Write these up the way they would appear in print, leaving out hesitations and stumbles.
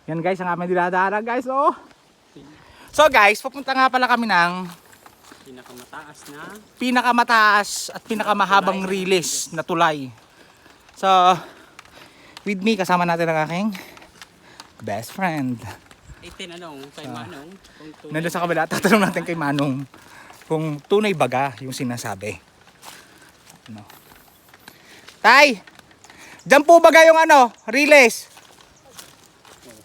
Yan guys, ang aming dinadaanan guys, oh. So guys, pupunta nga pala kami ng pinakamataas at pinakamahabang riles na tulay. So, with me, kasama natin ang aking best friend. Tinanong kay Manong kung Nandun sa kabila, tatanong natin kay Manong kung tunay baga yung sinasabi. Ano? Tay! Diyan po baga yung ano, riles?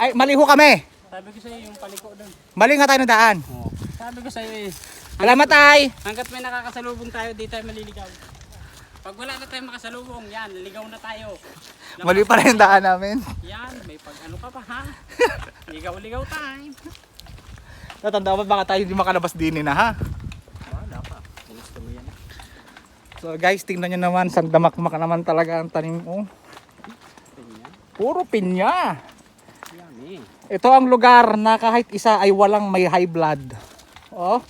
Ay, mali ho kami. sabi ko sa'yo yung paliko doon. Mali nga tayo na daan. Oh. Sabi ko sa'yo eh. Salamat tay! Hanggat may nakakasalubong tayo, di tayo maliligaw. Pag wala na tayong makasalubong, yan, naligaw na tayo. Mali pa rin yung daan namin. Yan, may pag ano ka pa ha? Ligaw-ligaw time. Natanda ba baka tayo hindi makalabas din na ha? Wala pa. Gusto mo yan. So guys, tingnan nyo naman, sandamakmak naman talaga ang tanim mo. Ganyan. Puro pinya. Yummy. Ito ang lugar na kahit isa ay walang may high blood. Oh.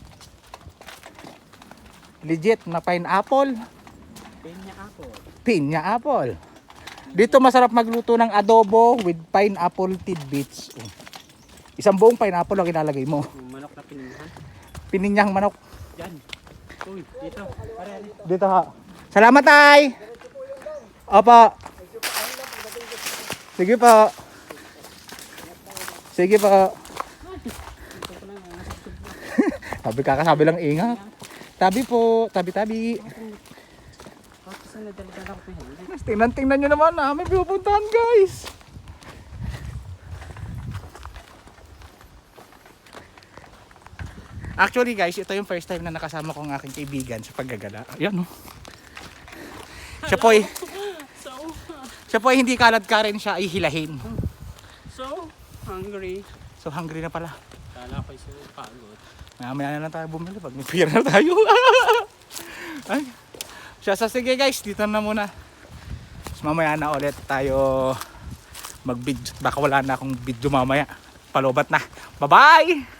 Legit na pineapple. Pinya apple. Pinya apple. Dito masarap magluto ng adobo with pineapple tidbits. Oh. Isang buong pineapple ang ilalagay mo. Yung manok na pininyahan. Pininyang manok. Yan. Uy, dito. Pare, Dito ha. Salamat tay. Opo. Sige po. Sige po. Sabi kakasabi lang ingat. Tabi po. Tabi-tabi. Tapos na dala-dala ko pa yun. Tingnan nyo naman namin pinupuntahan guys. Actually guys, ito yung first time na nakasama ko ang aking kaibigan sa paggagala. Ayan oh. Siya po ay hindi kalad ka rin, siya ay hilahin. So hungry. So hungry na pala. Kala ko siya pagod. Mamaya na lang tayo bumili pag may pira na tayo. Ay. Siya sa sige guys, dito na muna. Tapos mamaya na ulit tayo mag-video. Baka wala na akong video mamaya. Palobat na. Bye-bye!